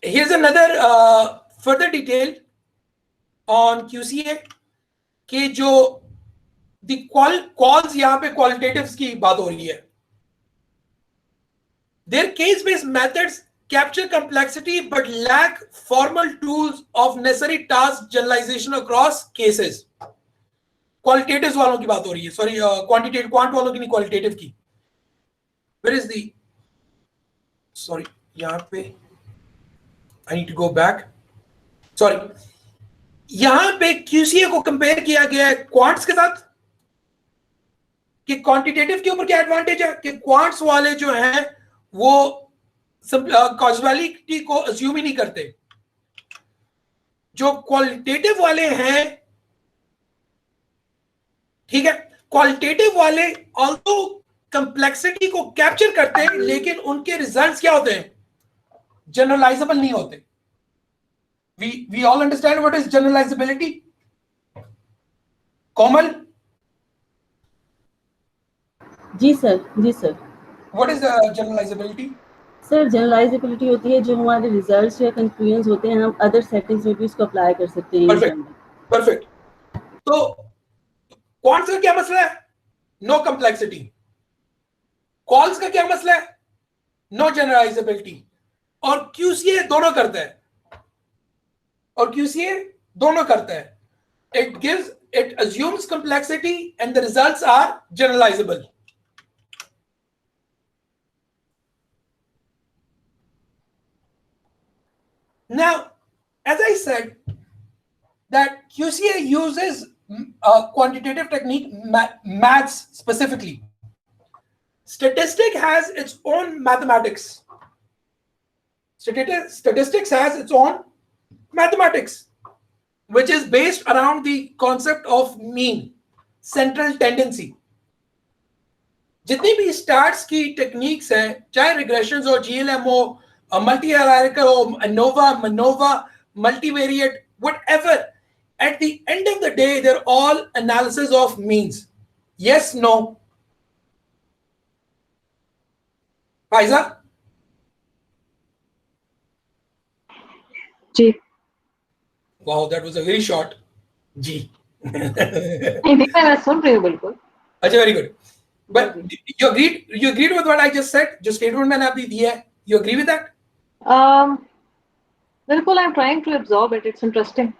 Here's another further detail on QCA कि जो the calls यहाँ पे qualitatives की बात हो रही है. Their case-based methods capture complexity but lack formal tools of necessary task generalization across cases. Qualitatives वालों की बात हो रही है. Sorry, quantitative quant वालों की नहीं, qualitative की. Where is the? Sorry, यहाँ पे. I need to go back. Sorry. यहां पे QCA को कंपेयर किया गया है क्वांट्स के साथ कि क्वांटिटेटिव के ऊपर क्या एडवांटेज है कि क्वांट्स वाले जो हैं वो कॉजलिटी को अज्यूम ही नहीं करते. जो क्वालिटेटिव वाले हैं, ठीक है, क्वालिटेटिव वाले ऑल्सो कंप्लेक्सिटी को कैप्चर करते हैं लेकिन उनके रिजल्ट्स क्या होते हैं? जनरलाइजेबल नहीं होते. We all understand what is generalizability? Komal? जी sir. What is the generalizability? Sir generalizability होती है जो हमारे रिजल्ट्स या कंक्लूजन्स होते हैं हम अदर सेटिंग्स में भी उसको अप्लाई कर सकते हैं. परफेक्ट. तो क्वांट्स का क्या मसला है? No complexity. कॉल्स का क्या मसला है? No generalisability. और QCA दोनों करता है. It assumes complexity and the results are generalizable. Now, as I said, that QCA uses a quantitative technique, maths specifically. Statistics has its own mathematics. Statistics has its own mathematics, which is based around the concept of mean, central tendency. जितनी भी stars की techniques हैं, चाहे regressions हो, GLM हो, multi hierarchical हो, ANOVA, MANOVA, multivariate, whatever, at the end of the day, they're all analysis of means. Yes, no? Faiza? जी. Wow, that was a very short G. मैं सुन रही हूँ बिल्कुल. अच्छा, very good. But you agreed with what I just said? जो statement मैंने अभी दिया है, you agree with that? बिल्कुल. I'm trying to absorb it. It's interesting.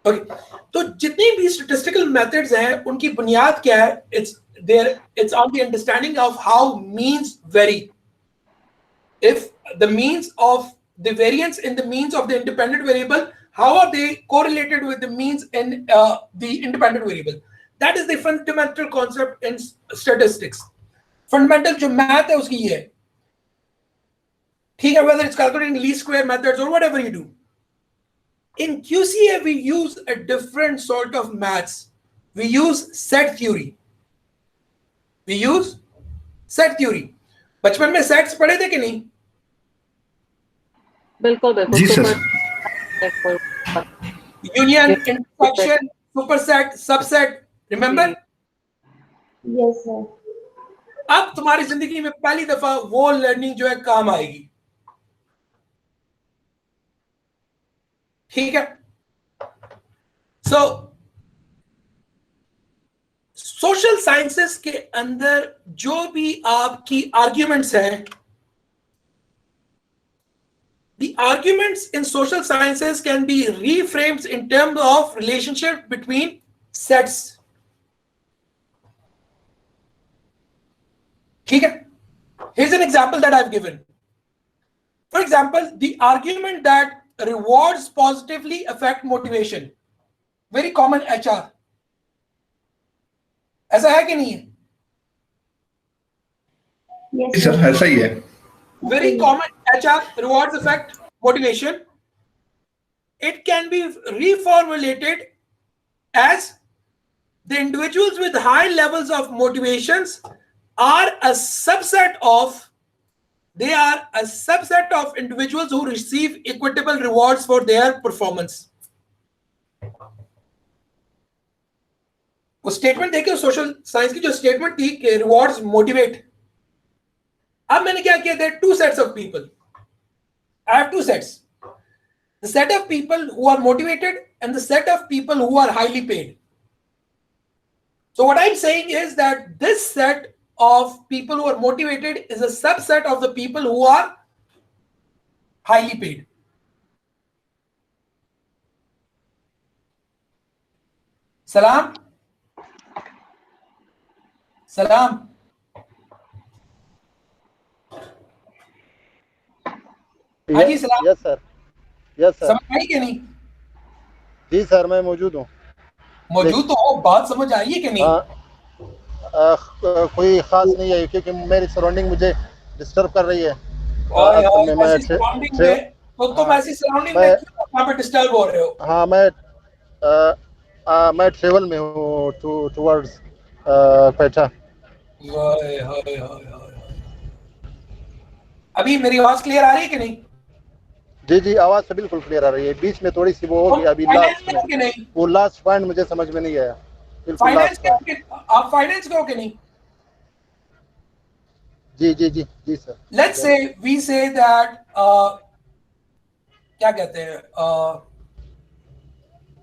Okay. तो जितनी भी statistical methods हैं, उनकी बुनियाद क्या है? It's on the understanding of how means vary. If the means of the variance in the means of the independent variable, how are they correlated with the means in the independent variable? That is the fundamental concept in statistics. Fundamental जो math है उसकी ये है. ठीक है, whether it's calculating least square methods or whatever you do. In QCA, we use a different sort of maths. We use set theory. बचपन में sets पढ़े थे कि नहीं? बिल्कुल. जी sir. Union, intersection, superset, subset. Remember? Yes sir. अब तुम्हारी जिंदगी में पहली दफा वो लर्निंग जो है काम आएगी. ठीक है. So सोशल साइंसेस के अंदर जो भी आपकी आर्ग्यूमेंट्स हैं, the arguments in social sciences can be reframed in terms of relationship between sets. ठीक है. Here's an example that I've given. For example, the argument that rewards positively affect motivation. Very common HR. ऐसा है कि नहीं है? Yes sir, ऐसा ही है. Very common HR, rewards affect motivation. It can be reformulated as the individuals with high levels of motivations are a subset of individuals who receive equitable rewards for their performance. वो statement देखिए social science की जो statement थी कि rewards motivate. अब मैंने क्या किया? There two sets of people. I have two sets. the set of people who are motivated and the set of people who are highly paid. So what I'm saying is that this set of people who are motivated is a subset of the people who are highly paid. Salam? Salam? हाँ जी सलाम। Yes sir, yes sir. समझ आई कि नहीं? जी sir, मैं मौजूद हूँ। मौजूद तो हो, बात समझ आई है कि नहीं? कोई खास नहीं है क्योंकि मेरी सराउंडिंग मुझे डिस्टर्ब कर रही है। तुम ऐसी सराउंडिंग में क्यों वहाँ पे डिस्टर्ब हो रहे हो? हाँ, मैं ट्रेवल में हूँ टुवर्ड्स क्वेटा। अभी मेरी आवाज क्लियर आ रही है कि नहीं? जी जी, आवाज तो बिल्कुल क्लियर आ रही है। बीच में थोड़ी सी वो होगी अभी लास्ट में, वो लास्ट पॉइंट मुझे समझ में नहीं आया। बिल्कुल लास्ट पॉइंट। आप फाइनेंस करो कि नहीं? जी जी जी जी sir. Let's say we say that क्या कहते हैं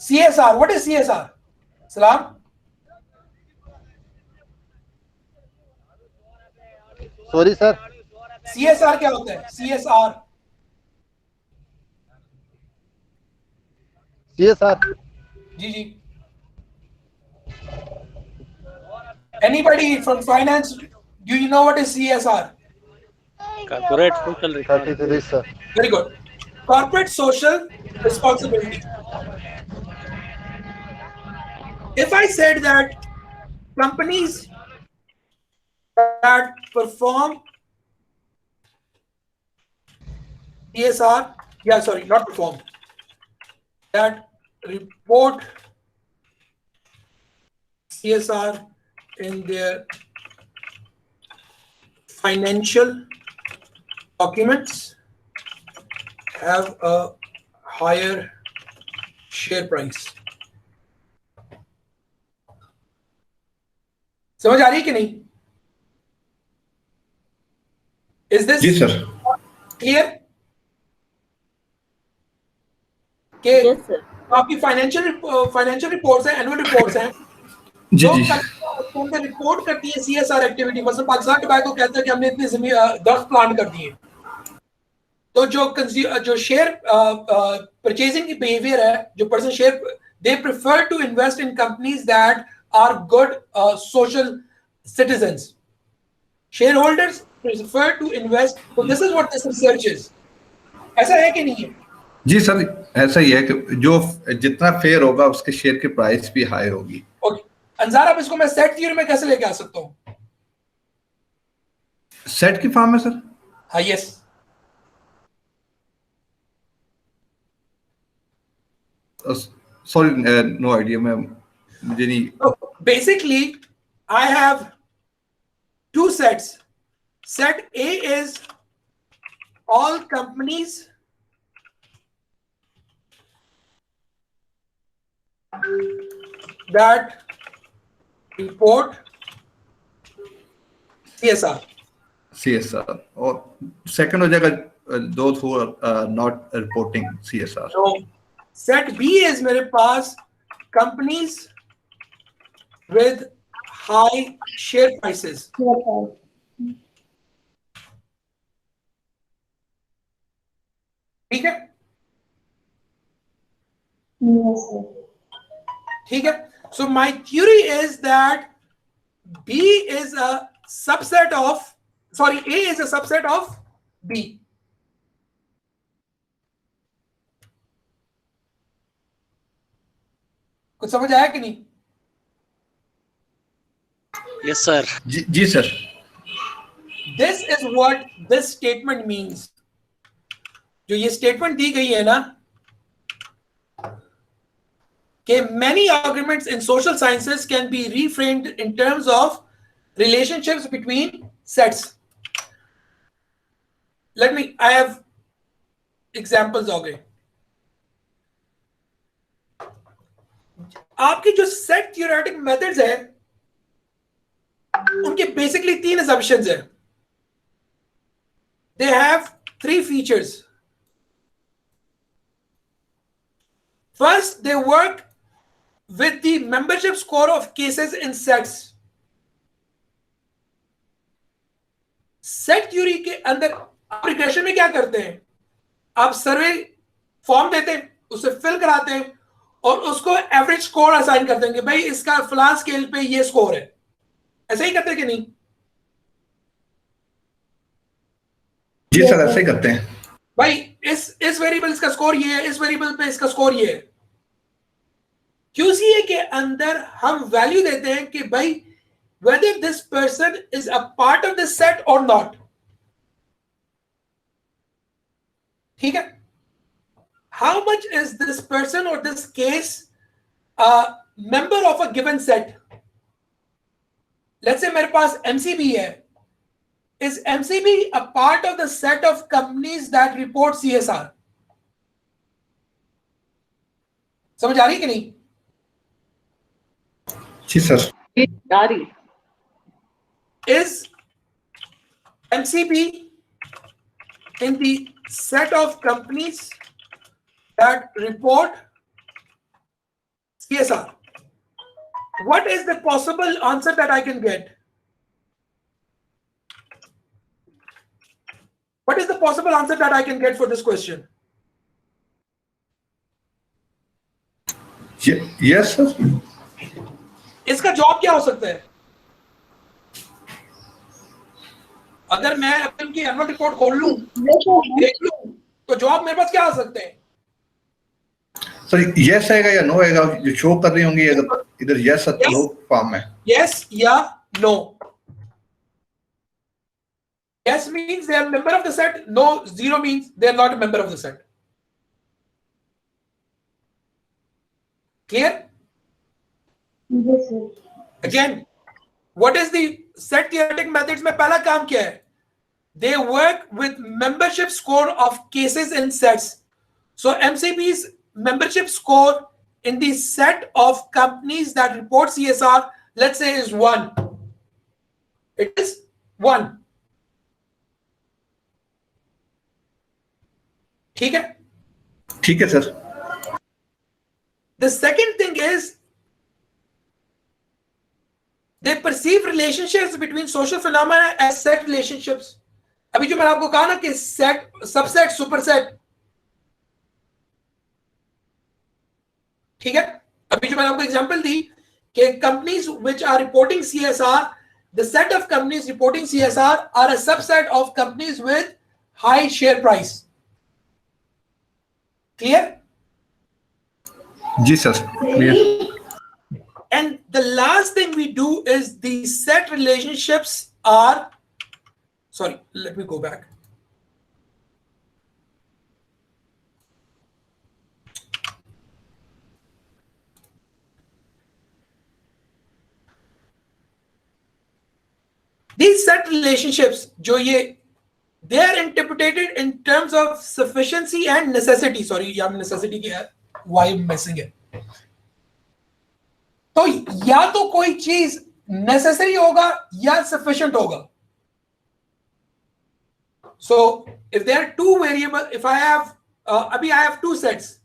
CSR. What is CSR? सलाम? सॉरी सर, CSR क्या होता है? CSR ji ji. Anybody from finance, do you know what is CSR? Corporate social responsibility. sir. Very good. Corporate social responsibility. If I said that companies that perform CSR, not perform, that report CSR in their financial documents have a higher share price. समझ आ रही है कि नहीं? Is this जी sir clear? Yes, sir. आपकी financial reports हैं, annual reports हैं, जी जो जी रिपोर्ट करती है CSR एक्टिविटी। मतलब पाकिस्तान टोबैको कहता है कि हमने इतनी जमीन दरख्त प्लांट कर दिए। तो जो शेयर परचेजिंग की बिहेवियर है, जो person share, they prefer to invest in companies that are good social citizens. Share holders prefer to invest, तो this is what this research is. ऐसा है कि नहीं है? जी सर, ऐसा ही है कि जो जितना फेयर होगा उसके शेयर की प्राइस भी हाई होगी। ओके अंजार, अब इसको मैं सेट थ्योरी में कैसे लेके आ सकता हूँ? सेट की फॉर्म में सर? हाँ यस। सॉरी, नो आइडिया, मुझे नहीं। Basically, I have two sets. Set A is all companies that report CSR. और सेकंड हो जाएगा those who are not reporting CSR. So set B is मेरे पास companies with high share prices. ठीक है? ठीक है? So my theory is that B is a subset of, sorry, A is a subset of B. कुछ समझ आया कि नहीं? Yes, sir. जी sir. This is what this statement means. जो ये स्टेटमेंट दी गई है ना कि many arguments in social sciences can be reframed in terms of relationships between sets. I have examples हो गए। आपकी जो सेट थ्योरेटिक मेथड्स है उनके बेसिकली 3 assumptions है। They have 3 features. First, they work with the membership score of cases in sets. Set theory के अंदर आप रिग्रेशन में क्या करते हैं? आप सर्वे फॉर्म देते हैं, उसे फिल कराते हैं और उसको एवरेज स्कोर असाइन करते हैं कि भाई इसका फलां स्केल पे ये स्कोर है. ऐसे ही करते हैं कि नहीं? जी सर, ऐसे ही करते हैं. भाई इस वेरिएबल का स्कोर ये है, इस वेरिएबल पे इसका स्कोर ये है. QCA के अंदर हम वैल्यू देते हैं कि भाई whether this person is a part of the set or not. ठीक है? How much is this person or this case a member of a given set? Let's say मेरे पास MCB है. Is MCB a part of the set of companies that report CSR? समझ आ रही कि नहीं? जी सर. आ रही. Is MCB in the set of companies that report CSR? What is the possible answer that I can get? What is the possible answer that I can get for this question? Yes sir. इसका जवाब क्या हो सकता है? अगर मैं Apple की annual report खोल लूं, देख लूं, तो जवाब मेरे पास क्या आ सकते हैं? सर यस आएगा या नो आएगा? जो शो कर रही होंगी अगर इधर यस नो फॉर्म में. यस या no. Yes means they are a member of the set. No, zero means they are not a member of the set. Clear? Yes, sir. Again, what is the set theoretic methods में पहला काम क्या है? They work with membership score of cases in sets. So MCB's membership score in the set of companies that report CSR, let's say, is 1. It is 1. ठीक है? ठीक है sir. The second thing is they perceive relationships between social phenomena as set relationships. अभी जो मैंने आपको कहा ना कि सेट, सबसेट, सुपरसेट, ठीक है? अभी जो मैंने आपको एग्जांपल दी कि companies which are reporting CSR, the set of companies reporting CSR are a subset of companies with high share price. Clear? जी sir. Clear. And the last thing we do is the set relationships are, sorry, let me go back. These set relationships, जो ये, they are interpreted in terms of sufficiency and necessity. Sorry, यहाँ necessity क्या है? Why I'm missing it? तो या तो कोई चीज नेसेसरी होगा या सफिशिएंट होगा. So if there are two variables, if I have अभी I have two sets,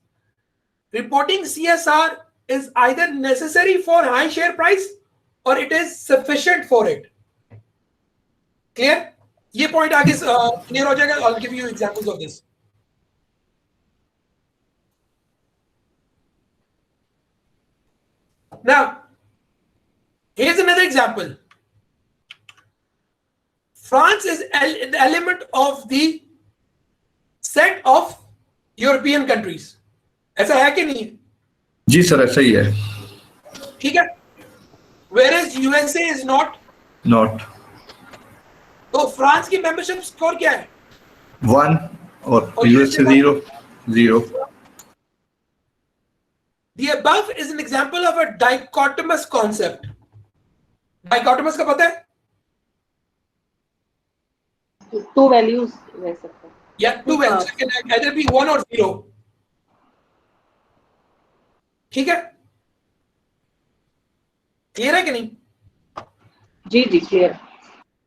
reporting CSR is either necessary for high share price or it is sufficient for it. Clear? ये point आगे clear हो जाएगा. I'll give you examples of this. Now, here's another example. France is an element of the set of European countries. ऐसा है कि नहीं? जी sir ऐसा ही है. ठीक है? Whereas USA is not. Not. तो फ्रांस की मेंबरशिप स्कोर क्या है? 1 और USA 0. 0. The above is an example of a dichotomous concept. Dichotomous का पता है? Two values रह सकते हैं. Yeah, two values. It can either be 1 or 0. ठीक है? क्लियर है कि नहीं? जी जी clear.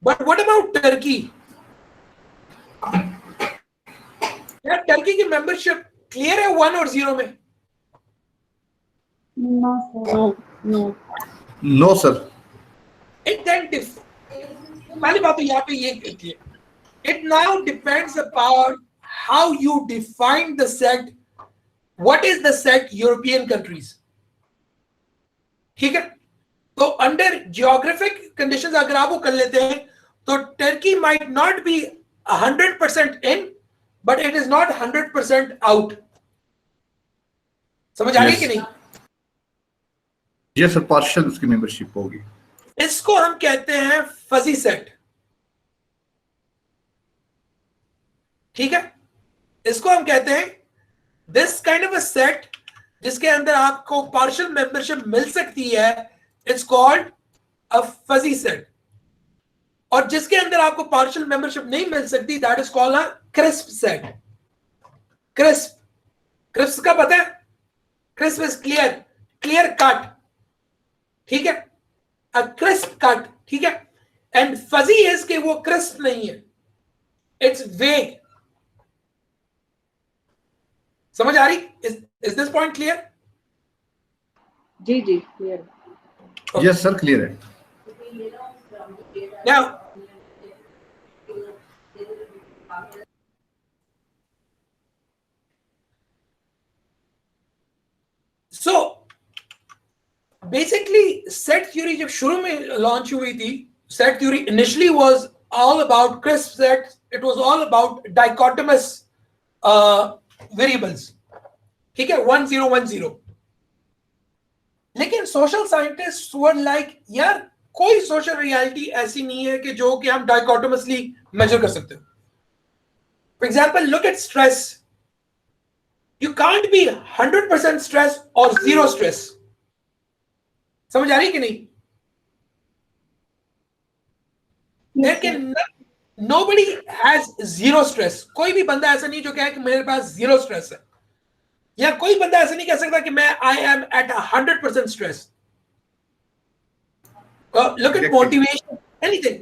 But what about Turkey? क्या टर्की की मेंबरशिप क्लियर है 1 और 0 में? No, no. No sir. It then पहली बात तो यहाँ पे ये it now depends upon how you define the set. What is the set European countries? ठीक है, तो अंडर जियोग्राफिक कंडीशंस अगर आप वो कर लेते हैं तो Turkey might not be 100% in, but it is not 100% out. समझ आ रही है कि नहीं? यस सर, पार्शियल उसकी मेंबरशिप होगी. इसको हम कहते हैं फजी सेट. ठीक है, इसको हम कहते हैं this kind of a set जिसके अंदर आपको पार्शियल मेंबरशिप मिल सकती है, it's called a fuzzy set. और जिसके अंदर आपको पार्शियल मेंबरशिप नहीं मिल सकती, that is called a crisp set. Crisp का पता है? Crisp is clear cut. ठीक है, अ क्रिस्प कट. ठीक है, एंड फजी इज कि वो क्रिस्प नहीं है, इट्स वेग. समझ आ रही? Is this point clear? जी जी क्लियर. यस सर, क्लियर है. Now, so basically set theory जब शुरू में लॉन्च हुई थी, set theory initially was all about crisp sets. It was all about dichotomous variables. ठीक है, 1 0 1 0. लेकिन सोशल साइंटिस्ट वर लाइक, यार कोई सोशल रियलिटी ऐसी नहीं है कि जो कि हम डाइकोटोमसली मेजर कर सकते हो. For example, look at stress. You can't be 100% stress और 0 स्ट्रेस. समझ आ रही कि नहीं? लेकिन nobody has 0 स्ट्रेस. कोई भी बंदा ऐसा नहीं जो कहे कि मेरे पास 0 स्ट्रेस है, या कोई बंदा ऐसा नहीं कह सकता कि मैं I am at 100% stress. Look at motivation, anything.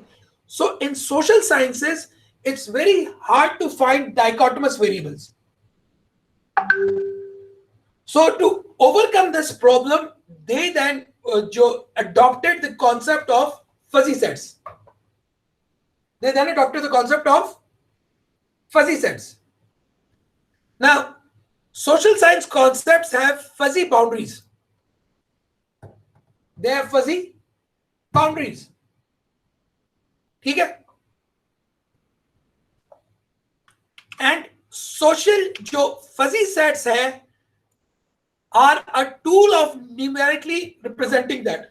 So in social sciences, it's very hard to find dichotomous variables. So to overcome this problem, they then adopted the concept of fuzzy sets. They then adopted the concept of fuzzy sets. Now, social science concepts have fuzzy boundaries. They have fuzzy boundaries. ठीक है? And social जो fuzzy sets है are a tool of numerically representing that.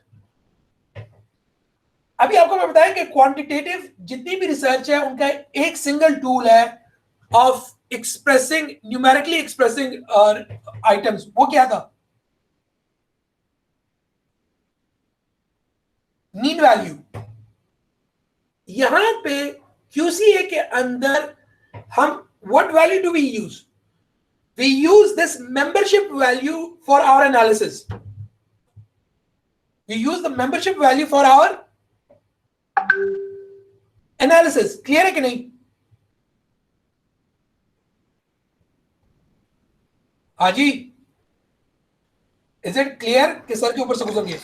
अभी आपको मैं बताया कि quantitative जितनी भी रिसर्च है उनका एक सिंगल टूल है of expressing, numerically expressing items. वो क्या था? Mean value. यहां पे QCA के अंदर हम what value do we use? We use this membership value for our analysis. We use the membership value for our analysis. Clear है कि नहीं? हाजी, इज इट क्लियर कि सर के ऊपर से गुजर गया?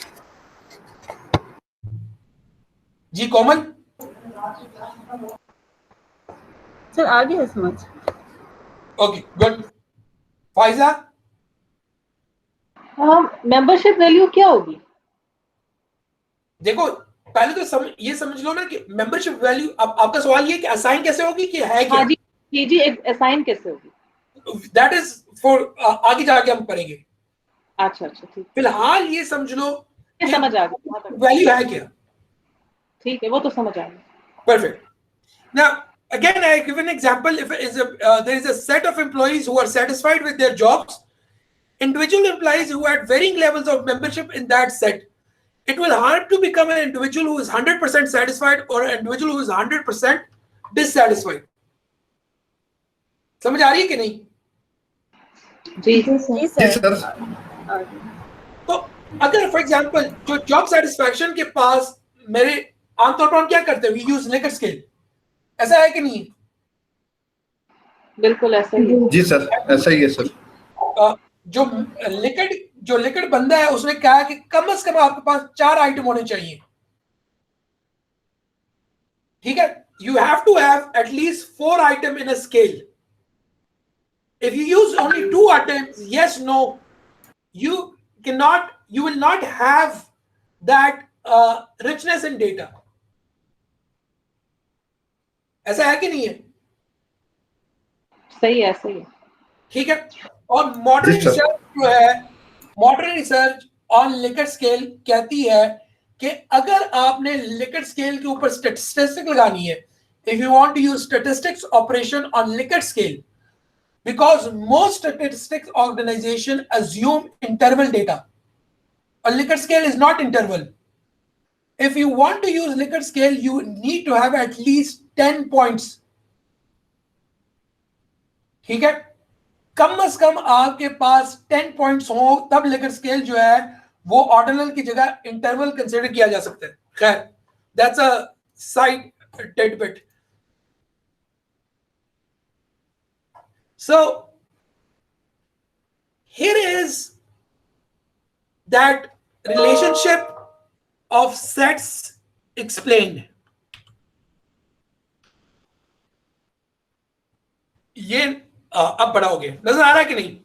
जी कोमल, सर आ गया समझ. Okay good. Pfizer, membership value क्या होगी? देखो पहले तो ये समझ लो ना कि मेंबरशिप वैल्यू, अब आपका सवाल ये कि असाइन कैसे होगी कि है क्या? हाँ जी जी, असाइन कैसे होगी? दैट इज फॉर आगे जाके हम करेंगे. अच्छा अच्छा ठीक. फिलहाल ये समझ लो कि समझ आ गया, वैल्यू है क्या. ठीक है, वो तो समझ आ गया. Perfect. Now, again, I give an example. If there is a set of employees who are satisfied with their jobs, individual employees who had varying levels of membership in that set, it will hard to become an individual who is 100% satisfied or an individual who is 100% dissatisfied. समझ आ रही है कि नहीं? जी sir. तो अगर for example जो जॉब सेटिस्फैक्शन के पास मेरे आमतौर पर हम क्या करते हैं? We use Likert scale. ऐसा है कि नहीं? बिल्कुल ऐसा ही है. जी सर, ऐसा ही है सर. जो लिक्विड बंदा है उसने कहा कि कम से कम आपके पास 4 आइटम होने चाहिए, ठीक है। You have to have at least 4 item in a scale. If you use only 2 items, yes, no, you will not have that richness in data. ऐसा है कि नहीं है? सही है, सही है। ठीक है। और मॉडर्न जी, सर। रिसर्च जो है, modern research on Likert scale कहती है कि अगर आपने लिकर्ड स्केल के ऊपर स्टैटिस्टिक्स लगानी है, if you want to use statistics operation on Likert scale, because most statistics organization assume interval data. A Likert scale is not interval. If you want to use Likert scale, you need to have at least 10 points. ठीक है, कम से कम आपके पास 10 points हो, तब Likert scale जो है वो ordinal की जगह इंटरवल कंसीडर किया जा सकता है। खैर, that's a side tidbit. So here is that relationship of sets explained. ये अब बड़ा हो गया, नजर आ रहा है कि नहीं?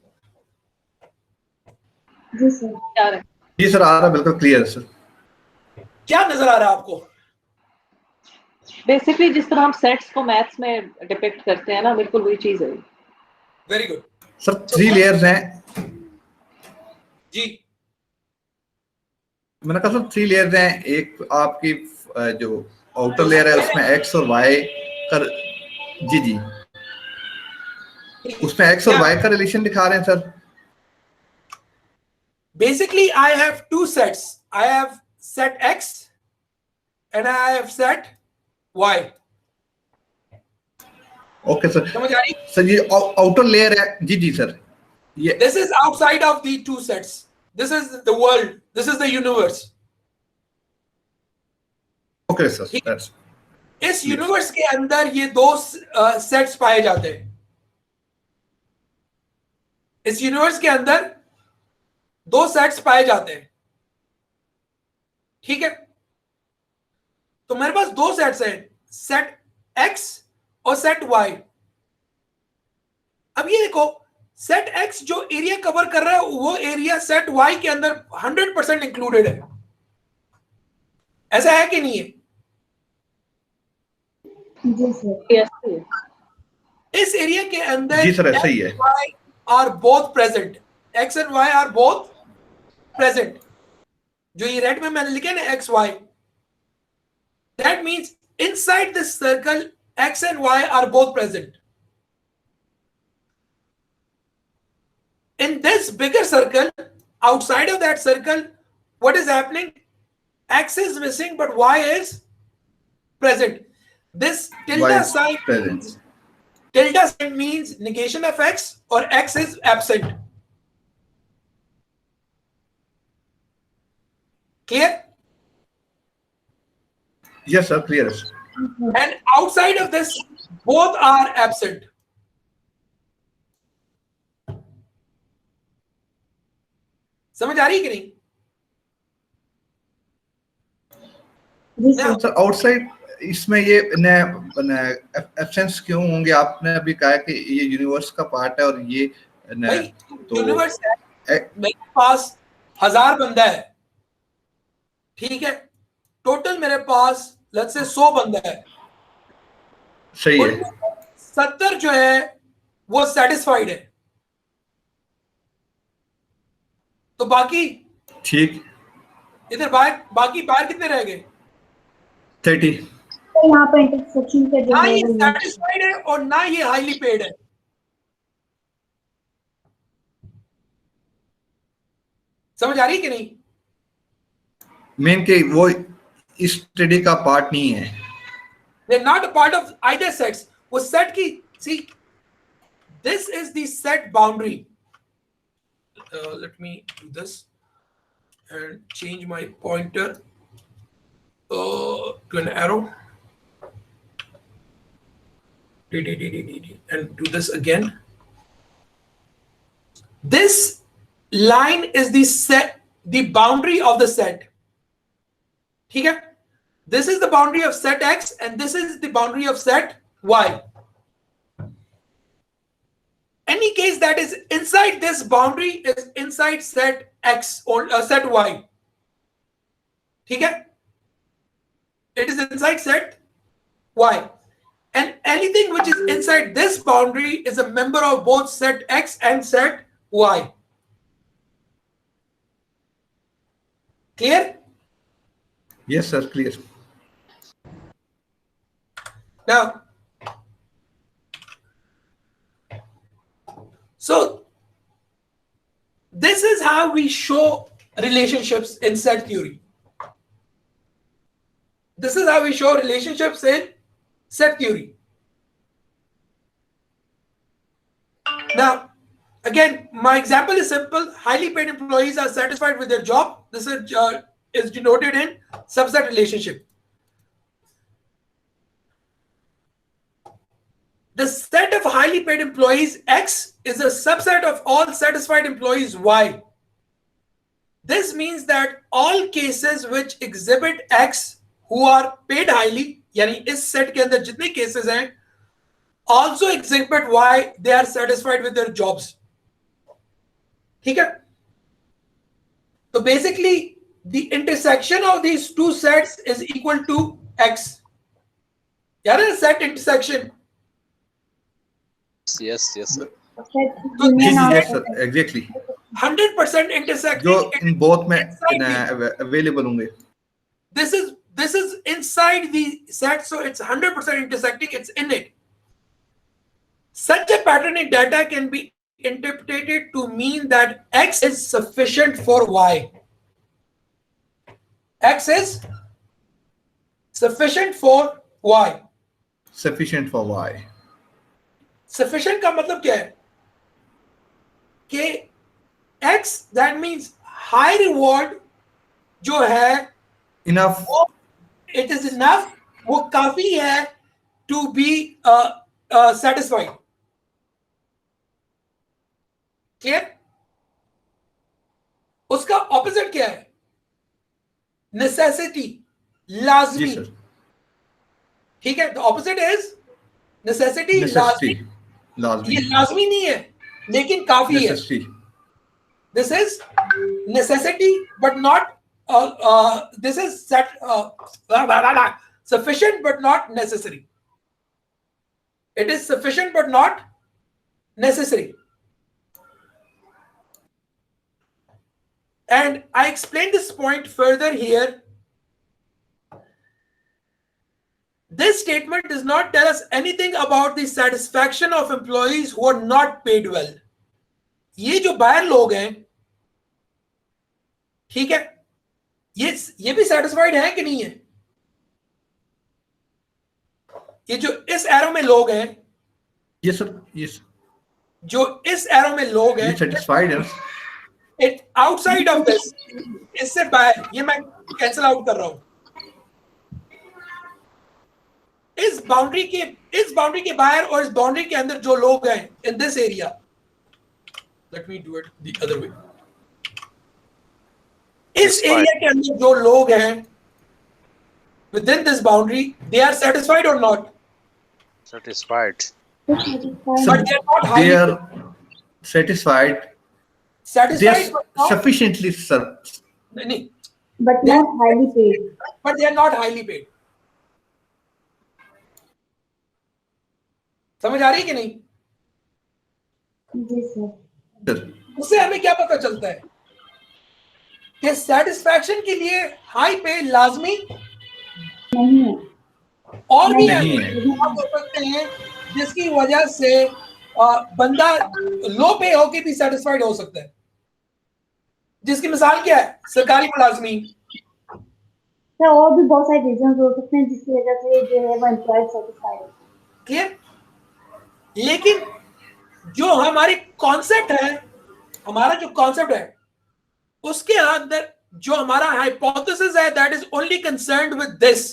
जी सर। क्या है? जी सर, आ रहा, बिल्कुल क्लियर है सर। क्या नजर आ रहा है आपको? बेसिकली जिस तरह हम सेट्स को मैथ्स में डिपिक्ट करते हैं ना, बिल्कुल वही चीज है। वेरी गुड सर, 3 लेयर्स हैं जी। मैंने कहा सर 3 लेयर्स हैं। एक आपकी जो आउटर लेयर है उसमें एक्स और वाई का, जी जी, उसमें एक्स और वाई का रिलेशन दिखा रहे हैं sir. Basically, I have 2 sets. I have set X and I have set Y. Okay sir. समझ आ रही? सर ये आउटर लेयर है, जी जी सर। ये This is outside of the 2 sets. This is the world. This is the universe. Okay sir. इस universe के अंदर ये 2 सेट्स पाए जाते हैं। इस यूनिवर्स के अंदर 2 सेट्स पाए जाते हैं, ठीक है। तो मेरे पास 2 सेट्स हैं, सेट X और सेट Y। अब ये देखो, सेट X जो एरिया कवर कर रहा है वो एरिया सेट Y के अंदर 100% इंक्लूडेड है। ऐसा है कि नहीं है? जी सर। यस, इस एरिया के अंदर जी सर, ऐसा ही है। Y are both present. X and Y are both present. जो ये रेड में मैंने लिखा है ना X Y, that means inside this circle X and Y are both present. In this bigger circle, outside of that circle, what is happening? X is missing but Y is present. This tilde sign present. Tilde sign means negation of X or X is absent. Clear? Yes sir, clear. And outside of this, both are absent. समझ आ रही है कि नहीं? Sir outside इसमें ये absence क्यों होंगे? आपने अभी कहा कि ये यूनिवर्स का पार्ट है और ये तो यूनिवर्स है, मेरे पास 1000 बंदा है, ठीक है। टोटल मेरे पास लेट्स से 100 बंदा है, सही है। 70 जो है वो सेटिस्फाइड है, तो बाकी ठीक, इधर बाकी बाहर कितने रह गए? 30। तो यहाँ पे इंटरसेक्शन पे जो ना है ये सेटिस्फाइड है और ना ये हाईली पेड है। समझ आ रही कि नहीं? मेन के वो इस स्टडी का पार्ट नहीं है। They're not a part of either sets. वो सेट की, see, this is the set boundary. Let me do this and change my pointer to an arrow. And do this again. This line is the set, the boundary of the set. ठीक है? This is the boundary of set X and this is the boundary of set Y. Any case that is inside this boundary is inside set X or set Y. ठीक है? It is inside set Y. And anything which is inside this boundary is a member of both set X and set Y. Clear? Yes, sir, clear. Now, so this is how we show relationships in set theory. This is how we show relationships in set theory. Now, again, my example is simple. Highly paid employees are satisfied with their job. This is denoted in subset relationship. The set of highly paid employees X is a subset of all satisfied employees Y. This means that all cases which exhibit X who are paid highly, यानी इस set के अंदर जितने cases हैं, also exhibit Y, they are satisfied with their jobs. ठीक है? So basically, the intersection of these two sets is equal to X. यार है set intersection. Yes, sir. Yes, sir, exactly. 100% intersecting. जो इन both में available होंगे. This is inside the set, so it's 100% intersecting. It's in it. Such a pattern in data can be interpreted to mean that X is sufficient for Y. X is sufficient for Y. Sufficient for Y. Sufficient का मतलब क्या है? कि X, that means high reward जो है, Enough. it is enough, वो काफी है to be satisfied. Clear? उसका opposite क्या है? Necessity, लाजमी. Yes, sir. ठीक है? The opposite is necessity, Necessity. लाजमी. ये लाजमी नहीं है, लेकिन काफी है. Necessity. This is necessity, but not. This is sufficient, but not necessary. It is sufficient, but not necessary. And I explain this point further here. This statement does not tell us anything about the satisfaction of employees who are not paid well. ये जो बाहर लोग हैं, ठीक है, ये भी satisfied है कि नहीं है? ये जो इस एरो में लोग हैं, Yes, sir. Yes. जो इस एरो में लोग हैं, You satisfied, yes? it outside of this, इससे बाहर, ये मैं कैंसिल आउट कर रहा हूं. इस बाउंड्री के बाहर और इस बाउंड्री के अंदर जो लोग हैं in this area, let me do it the other way. इस एरिया के अंदर जो लोग हैं within this boundary, they are satisfied or not? Satisfied. But they are not highly. They are satisfied. They are But not, sufficiently, sir. नहीं, but not highly paid. but they are not highly paid. समझ आ रही है कि नहीं? Yes, sir. Sir. उससे हमें क्या पता चलता है कि सेटिस्फैक्शन के लिए हाई पे लाजमी नहीं है. और भी नहीं हो सकते हैं जिसकी वजह से बंदा लो पे होके भी सेटिस्फाइड हो सकता है. जिसकी मिसाल क्या है? सरकारी मुलाजमी. सर और भी बहुत सारे रीजंस हो सकते हैं जिसकी वजह से जो है वो एम्प्लॉय सेटिस्फाइड है. क्लियर? लेकिन जो हमारी कॉन्सेप्ट है, हमारा जो कॉन्सेप्ट है, उसके अंदर जो हमारा हाइपोथेसिस है, that is only concerned with this.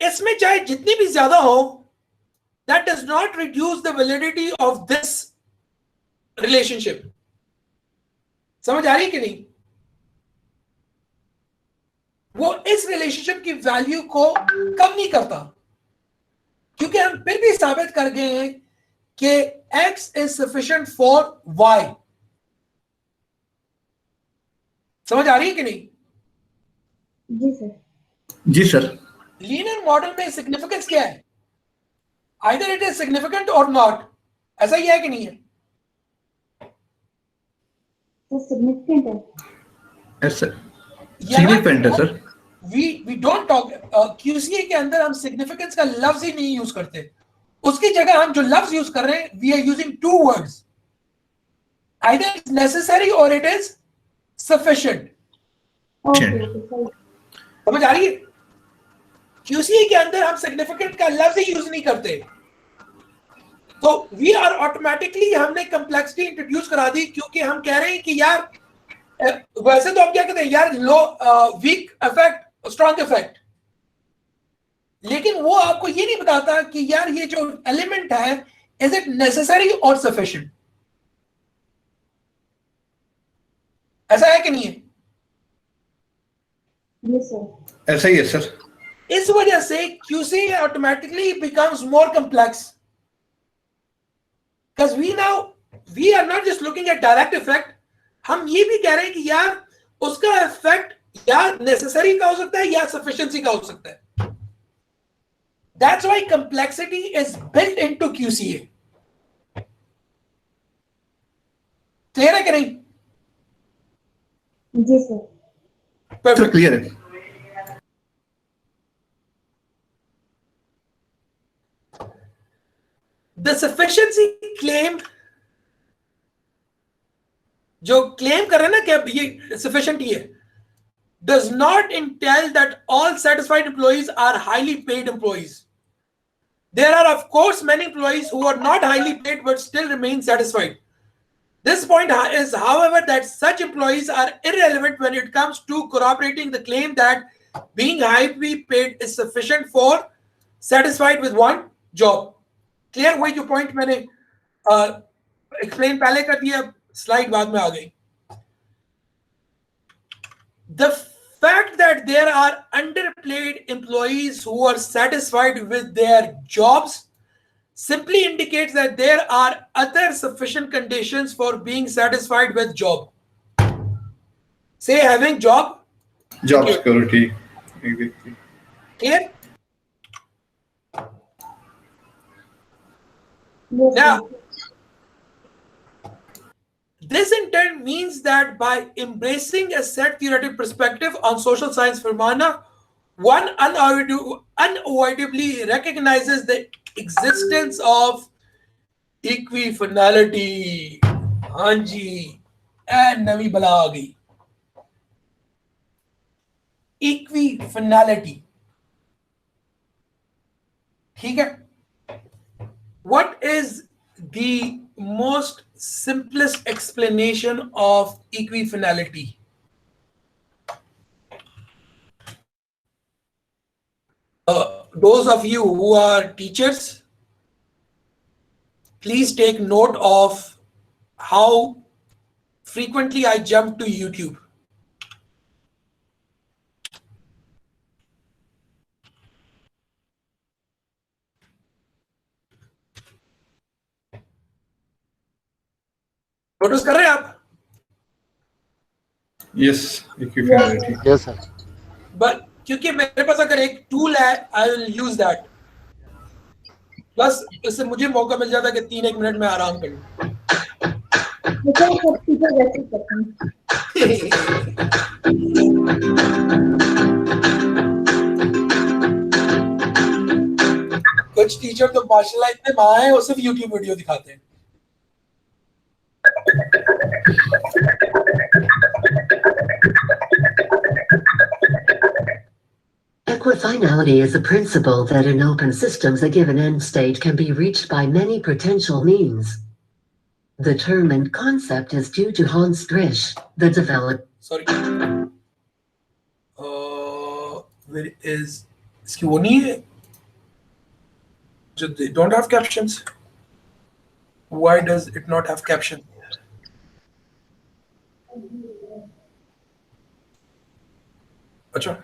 इसमें चाहे जितनी भी ज्यादा हो, that does not reduce the validity of this relationship. समझ आ रही है कि नहीं? वो इस रिलेशनशिप की वैल्यू को कम नहीं करता, क्योंकि हम फिर भी साबित कर गए हैं कि x is sufficient for y. समझ आ रही है कि नहीं? जी सर। जी सर। लीनियर मॉडल में सिग्निफिकेंस क्या है? आइदर इट इज सिग्निफिकेंट और नॉट. ऐसा ही है कि नहीं है? तो सिग्निफिकेंट है। यस सर, सिग्निफिकेंट है sir. We don't talk QCA के अंदर हम सिग्निफिकेंस का लफ्ज ही नहीं यूज करते. उसकी जगह हम जो लफ्ज यूज कर रहे हैं, we are using two words, either it's necessary और इट इज सफिशिएंट. ओके समझ आ रही है? QCA के अंदर हम सिग्निफिकेंट का लफ्ज ही यूज नहीं करते. तो वी आर ऑटोमेटिकली, हमने कंप्लेक्सिटी इंट्रोड्यूस करा दी, क्योंकि हम कह रहे हैं कि यार वैसे तो हम क्या कहते हैं यार, लो वीक इफेक्ट स्ट्रॉन्ग इफेक्ट, लेकिन वो आपको ये नहीं बताता कि यार ये जो एलिमेंट है, इज इट नेसेसरी और सफिशिएंट. ऐसा है कि नहीं है? Yes sir. ऐसा ही है सर। इस वजह से QC automatically becomes more complex, because we are not just looking at direct effect. हम ये भी कह रहे हैं कि यार उसका इफेक्ट या नेसेसरी का हो सकता है या सफिशिएंसी का हो सकता है. That's why complexity is built into QCA. Clear है कि नहीं? जी सर। सर क्लियर है। The sufficiency claim, जो क्लेम कर रहे हैं ना कि अब ये sufficient ही है, does not entail that all satisfied employees are highly paid employees. There are of course many employees who are not highly paid but still remain satisfied. This point is, however, that such employees are irrelevant when it comes to corroborating the claim that being highly paid is sufficient for satisfied with one job. Clear? वही जो point मैंने explain पहले कर दिया, slide बाद में आ गई. The fact that there are underpaid employees who are satisfied with their jobs simply indicates that there are other sufficient conditions for being satisfied with job. Say having job security. Clear? Yes, Now, sir. this in turn means that by embracing a set theoretic perspective on social science phenomena, one unavoidably recognizes the existence of equifinality. हाँ जी, नवी बला आ गई. Equifinality. ठीक है? What is the most simplest explanation of equifinality? Those of you who are teachers, please take note of how frequently I jump to YouTube. Notice कर रहे हैं आप? Yes, equifinality. Yes sir. But क्योंकि मेरे पास अगर एक टूल है, I will use that. Plus इससे मुझे मौका मिल जाता है कि 3-1 मिनट में आराम कर लूं. सर सब टीचर वैसे करते हैं। कुछ टीचर तो माशाल्लाह इतने माँ हैं, वो सिर्फ YouTube वीडियो दिखाते हैं. Equifinality is a principle that in open systems a given end state can be reached by many potential means. The term and concept is due to Hans Drisch, the developer. Sorry. Where is इसकी वो नहीं है? they don't have captions. Why does it not have caption? Acha.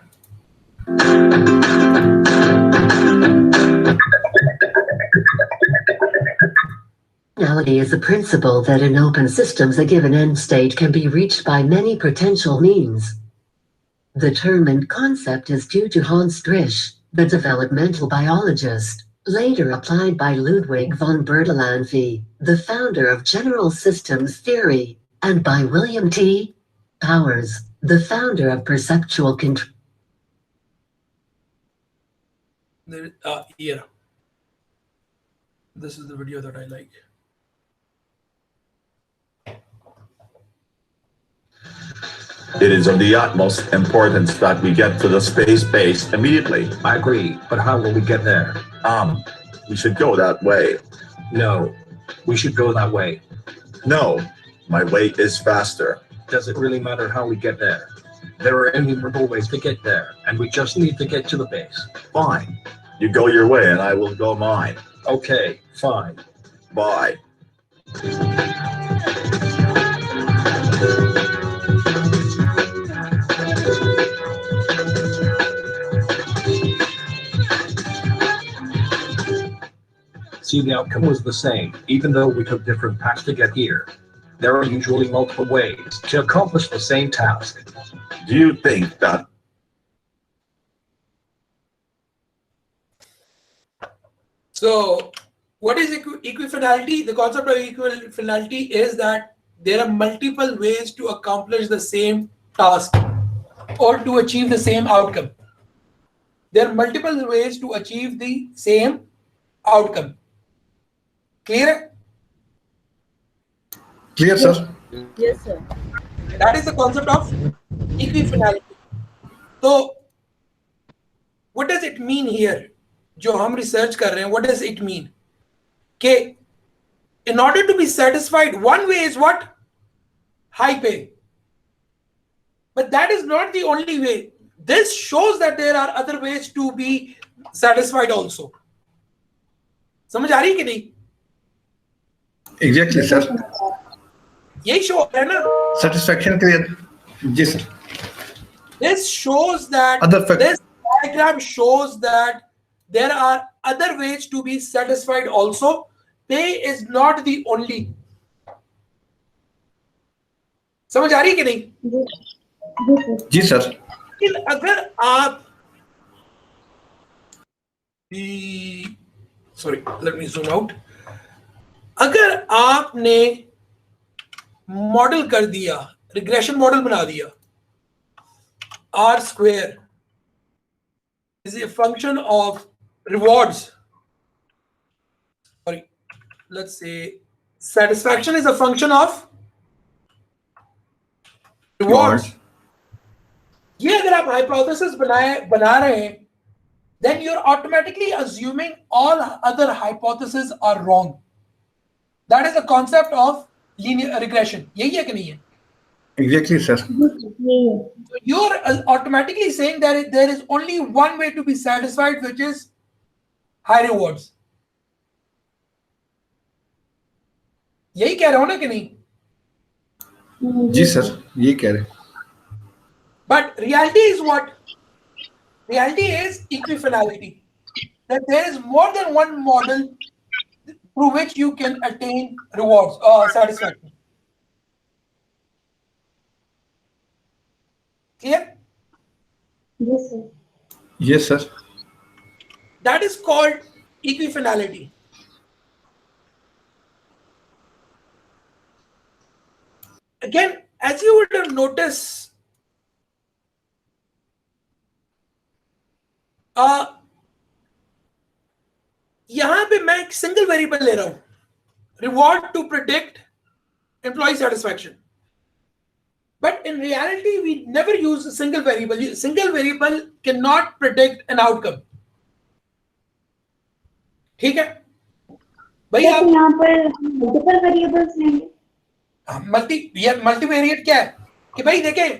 Finality is a principle that in open systems a given end state can be reached by many potential means. The term and concept is due to Hans Drisch, the developmental biologist, later applied by Ludwig von Bertalanffy, the founder of general systems theory, and by William T. Powers, the founder of perceptual control. Yeah. This is the video that I like. It is of the utmost importance that we get to the space base immediately. I agree, but how will we get there? We should go that way. No, we should go that way. No, my way is faster. Does it really matter how we get there? There are innumerable ways to get there, and we just need to get to the base. Fine. You go your way and I will go mine. Okay, fine. Bye. See, the outcome was the same, even though we took different paths to get here. There are usually multiple ways to accomplish the same task. Do you think that? So, what is equifinality? The concept of equifinality is that there are multiple ways to accomplish the same task or to achieve the same outcome. There are multiple ways to achieve the same outcome. Clear? Clear, sir? Yes, sir. That is the concept of equifinality. So, what does it mean here? जो हम research कर रहे हैं, what does it mean? Okay, in order to be satisfied, one way is what? High pay. But that is not the only way. This shows that there are other ways to be satisfied also. समझ आ रही कि नहीं? Exactly, sir. यही show है ना? Satisfaction के लिए, जी sir. This shows that this diagram shows that there are other ways to be satisfied also. Pay is not the only. समझ आ रही है कि नहीं? जी sir. लेकिन अगर आप sorry, let me zoom out. अगर आपने मॉडल कर दिया, रिग्रेशन मॉडल बना दिया, R square is a function of rewards. Sorry, let's say satisfaction is a function of rewards. ये अगर आप hypothesis बना रहे हैं, then you're automatically assuming all other hypotheses are wrong. That is the concept of linear regression. यही है कि नहीं है? Exactly, sir. So you're automatically saying that there is only one way to be satisfied, which is high rewards. यही कह रहे हो ना कि नहीं? जी sir, यही कह रहे. But reality is what? Reality is equifinality. That there is more than one model through which you can attain rewards or satisfaction. Clear? Yes, sir. Yes, sir. That is called equifinality. Again, as you would have noticed, यहाँ पे मैं एक single variable ले रहा हूं, reward to predict employ satisfaction. But in reality, we never use a single variable. Single variable cannot predict an outcome. ठीक है भाई? आप यहाँ पर मल्टीपल वेरिएबल्स लेंगे. मल्टीवेरिएट क्या है कि भाई देखें,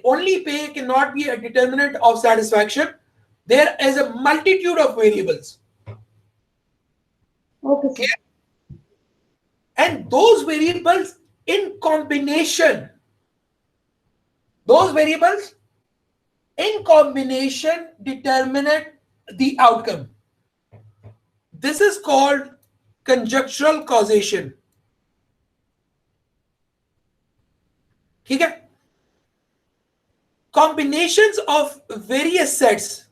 only pay cannot be a determinant of satisfaction. There is a multitude of variables. Okay, sir. And those variables in combination, determine the outcome. This is called conjectural causation. ठीक है? Combinations of various sets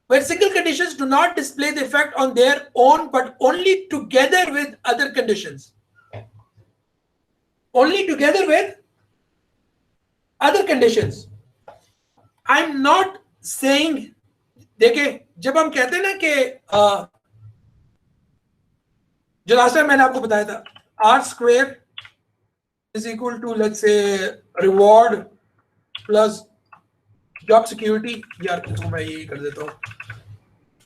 where single conditions do not display the effect on their own but only together with other conditions. Only together with other conditions. I'm not saying, देखिए जब हम कहते हैं ना कि जो लास्ट टाइम मैंने आपको बताया था R square is equal to, let's say, reward plus job security. यार तो मैं यही कर देता हूँ.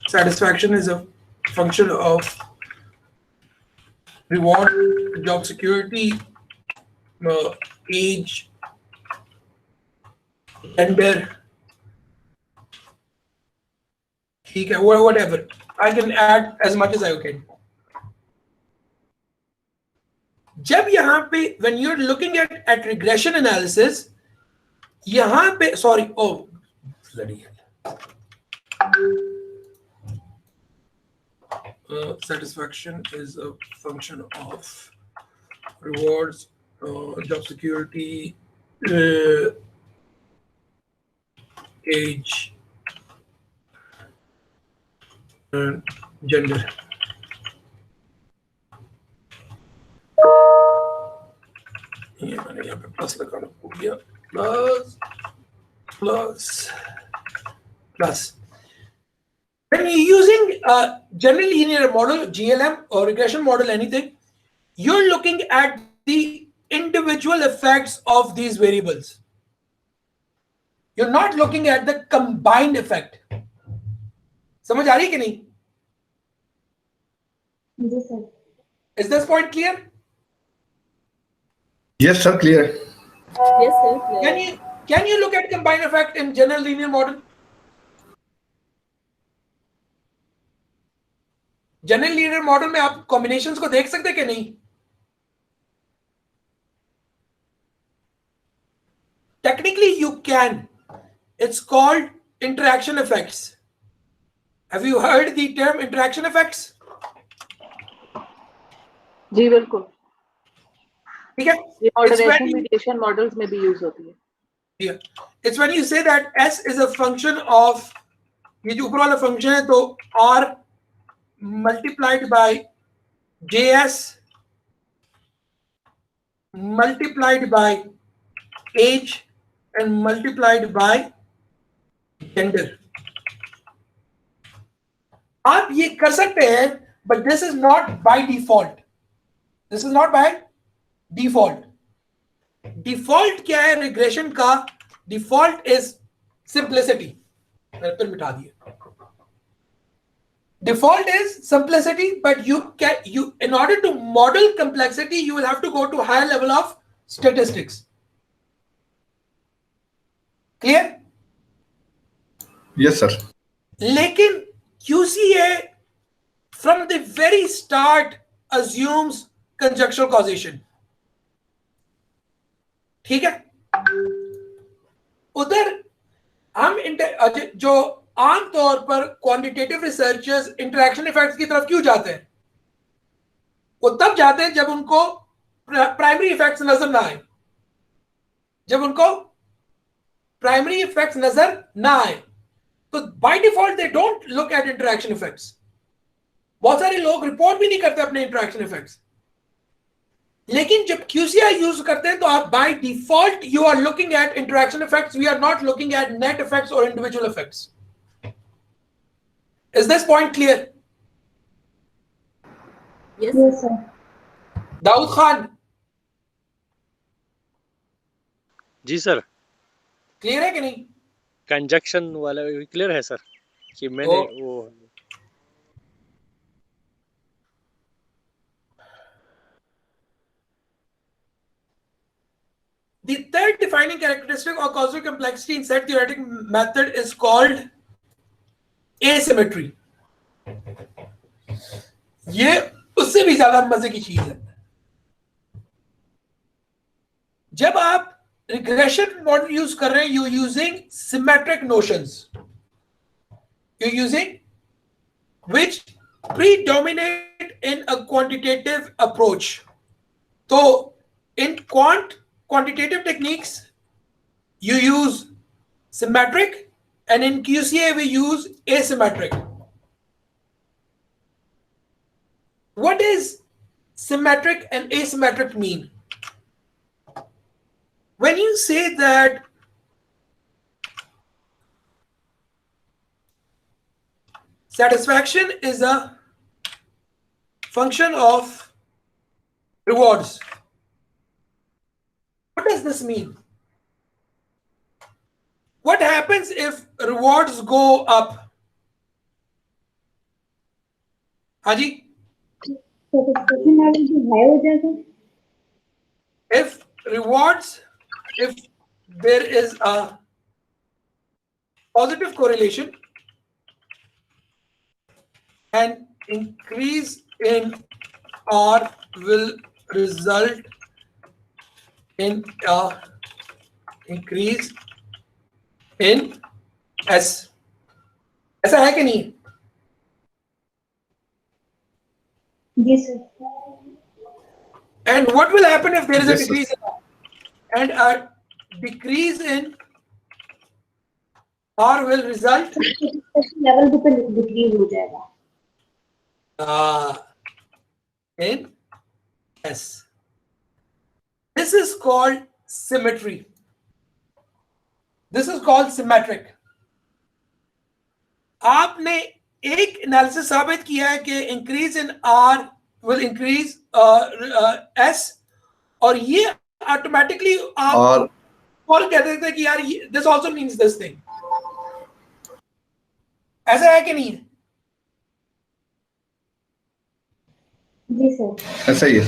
Satisfaction is a function of reward, job security, age, gender. ठीक है, whatever. I can add as much as I can. जब यहाँ पे when you're looking at regression analysis, यहाँ पे bloody hell. Satisfaction is a function of rewards, job security, age, gender. ये मैंने यहाँ पे प्लस लगाना भूल गया. Plus. When you're using a general linear model, GLM, or regression model, anything, you're looking at the individual effects of these variables. You're not looking at the combined effect. समझ आ रही है कि नहीं? Yes, sir. Is this point clear? Yes, sir, clear. Yes, sir. Clear. Can you look at combined effect in general linear model? General linear model में आप combinations को देख सकते कि नहीं? Technically you can. It's called interaction effects. Have you heard the term interaction effects? जी बिल्कुल. ठीक है? ये ऑर्डिनेशन मीडिएशन मॉडल्स में भी यूज होती है. Yeah. It's when you say that S is a function of, ये जो ऊपर वाला फंक्शन है तो R multiplied by JS multiplied by age and multiplied by gender. आप ये कर सकते हैं, but this is not by default. This is not by default. Default क्या है regression का? Default is simplicity. मैंने फिर मिटा दिया. Default is simplicity, but you in order to model complexity, you will have to go to higher level of statistics. Clear? Yes, sir. लेकिन QCA from the very start assumes conjectural causation. ठीक है? उधर हम जो आमतौर पर quantitative researchers interaction effects की तरफ क्यों जाते हैं? वो तब जाते हैं जब उनको प्राइमरी इफेक्ट्स नजर ना आए. जब उनको प्राइमरी इफेक्ट्स नजर ना आए तो by default they don't look at interaction effects. बहुत सारे लोग रिपोर्ट भी नहीं करते अपने इंटरैक्शन इफेक्ट्स. लेकिन जब QCI यूज करते हैं तो आप by default you are looking at interaction effects. We are not looking at net effects और individual effects. Is this point clear? Yes, Yes, sir. Daud Khan, ji sir. Clear है कि नहीं? कंजक्शन वाला क्लियर है सर कि मैंने वो The third defining characteristic of causal complexity in set theoretic method is called asymmetry. ये उससे भी ज्यादा मजे की चीज है। जब आप रिग्रेशन मॉडल यूज कर रहे हैं, you using symmetric notions, you using which predominate in a quantitative approach. So in quantitative techniques you use symmetric, and in QCA we use asymmetric. What is symmetric and asymmetric mean? When you say that satisfaction is a function of rewards, what does this mean? What happens if rewards go up? Haji? satisfaction level जो high हो जाएगा. If there is a positive correlation, an increase in R will result in a increase in S. ऐसा है कि नहीं? Yes, sir. And what will happen if there is a Yes, sir. decrease in R? And a decrease in R will result satisfaction level भी तो decrease हो जाएगा. in S. This is called symmetry. This is called symmetric. आपने एक analysis साबित किया है कि increase in R will increase S, और ये ऑटोमेटिकली आप और कह देते हैं कि यार this also means this thing. ऐसा है कि नहीं है? जी सर. ऐसा ही है।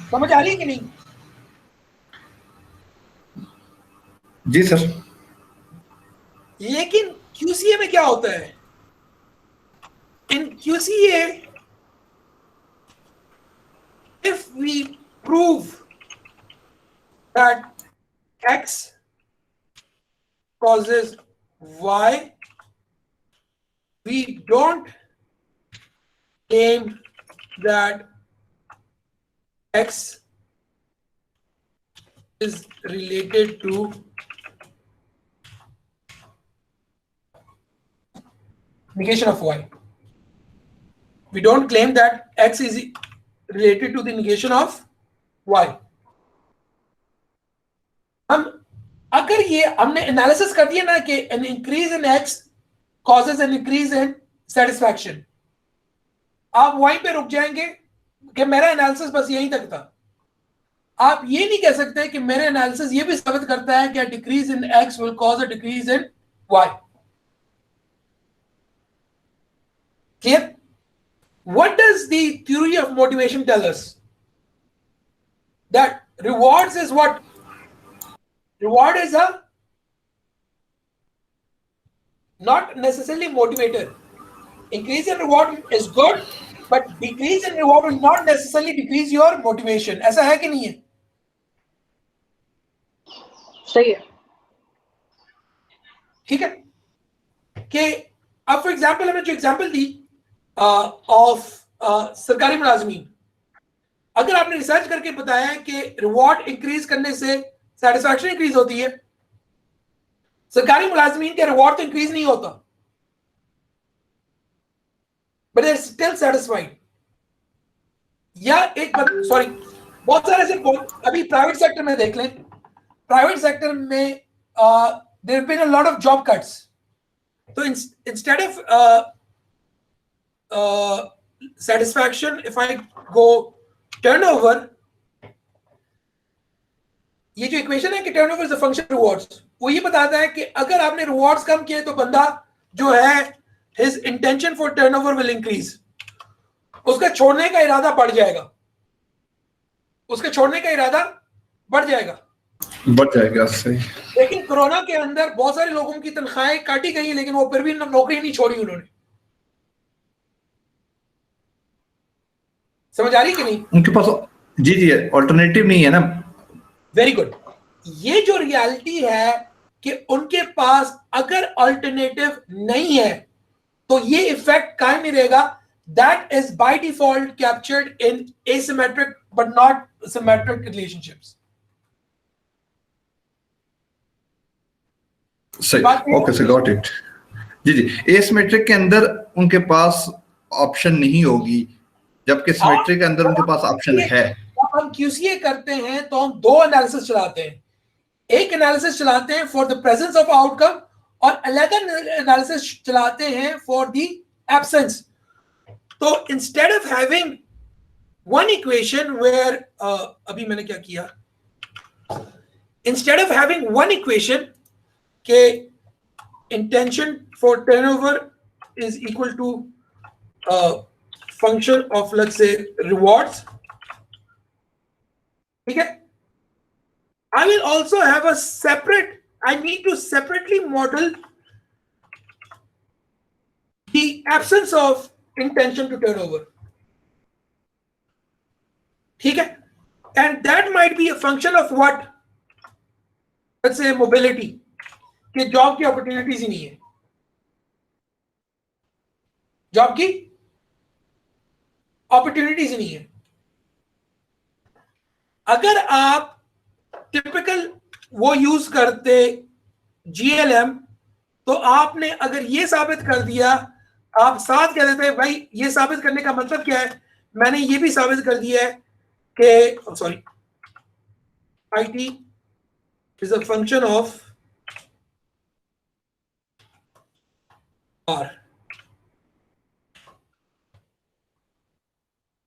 समझ आ रही है कि नहीं? जी सर। लेकिन QCA में क्या होता है? In QCA, if we prove that X causes Y, we don't claim that X is related to negation of Y. We don't claim that X is related to the negation of Y. हम अगर ये हमने analysis कर दिया ना कि an increase in X causes an increase in satisfaction, आप वहीं पे रुक जाएंगे कि मेरा एनालिसिस बस यहीं तक था. आप ये नहीं कह सकते कि मेरा एनालिसिस ये भी साबित करता है कि decrease in X will cause a decrease in Y. Clear? What does the theory of motivation tell us? That rewards is what? Reward is a not necessarily motivator. Increase in reward is good, but decrease in reward will not necessarily decrease your motivation. ऐसा है कि नहीं है? सही है. ठीक है कि अब फॉर एग्जाम्पल हमने जो एग्जाम्पल दी ऑफ सरकारी मुलाजमीन, अगर आपने रिसर्च करके बताया है कि रिवॉर्ड इंक्रीज करने से सेटिस्फैक्शन इंक्रीज होती है, सरकारी मुलाजमीन का रिवॉर्ड तो इंक्रीज नहीं होता, but they are still satisfied. या एक सॉरी बहुत सारे ऐसे अभी प्राइवेट सेक्टर में देख लें, प्राइवेट सेक्टर में there have been a lot of job cuts. So instead of satisfaction, if I go turnover, ये जो इक्वेशन है कि turnover is a function rewards, वो ये बताता है कि अगर आपने रिवॉर्ड्स कम किए तो बंदा जो है his intention for turnover will increase, उसका छोड़ने का इरादा बढ़ जाएगा, उसके छोड़ने का इरादा बढ़ जाएगा. सही. लेकिन कोरोना के अंदर बहुत सारे लोगों की तनख्वाहें काटी गई, लेकिन वो फिर भी नौकरी नहीं छोड़ी उन्होंने. समझ आ रही कि नहीं? उनके पास जी ऑल्टरनेटिव नहीं है ना। Very good. ये जो रियलिटी है कि उनके पास अगर अल्टरनेटिव नहीं है तो ये इफेक्ट कायम नहीं रहेगा। That is by default captured in asymmetric but not symmetric relationships. सही, ओके सर, गॉट इट। जी एसिमेट्रिक के अंदर उनके पास ऑप्शन नहीं होगी, जबकि सिमेट्रिक के अंदर उनके पास ऑप्शन है। जब हम QCA करते हैं तो हम दो एनालिसिस चलाते हैं। एक एनालिसिस चलाते हैं for the presence of outcome और अलग एनालिसिस चलाते हैं फॉर द एब्सेंस। तो instead of having one equation where अभी मैंने क्या किया, instead of having one equation के intention for turnover is equal to function of let's say rewards, ठीक है, I will also have a separate, I need to separately model the absence of intention to turnover. ठीक है? And that might be a function of what? Let's say mobility. कि job की opportunities ही नहीं है। Job की opportunities ही नहीं है। अगर आप टिपिकल वो यूज करते GLM, तो आपने अगर ये साबित कर दिया, आप साथ कह देते भाई ये साबित करने का मतलब क्या है, मैंने ये भी साबित कर दिया है कि sorry IT is a function of R,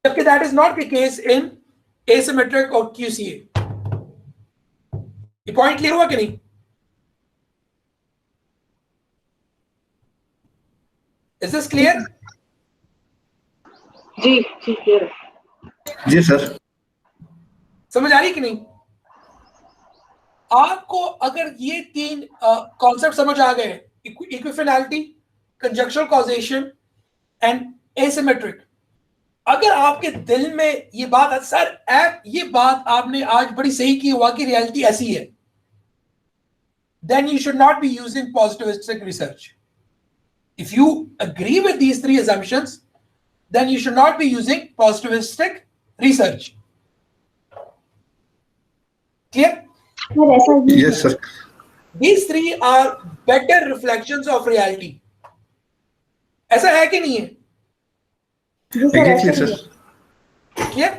जबकि that is not the case in asymmetric और QCA। ये पॉइंट क्लियर हुआ कि नहीं? Is this clear? जी क्लियर है। जी सर। समझ आ रही कि नहीं? आपको अगर ये तीन कॉन्सेप्ट समझ आ गए, इक्विफिनैलिटी, कंजक्चुअल कॉजेशन एंड एसिमेट्रिक, अगर आपके दिल में ये बात है सर ये बात आपने आज बड़ी सही की, हुआ कि रियलिटी ऐसी है, then you should not be using positivistic research. If you agree with these three assumptions, then you should not be using positivistic research. Clear? Yes sir. These three are better reflections of reality. ऐसा है कि नहीं है? Exactly sir. Clear?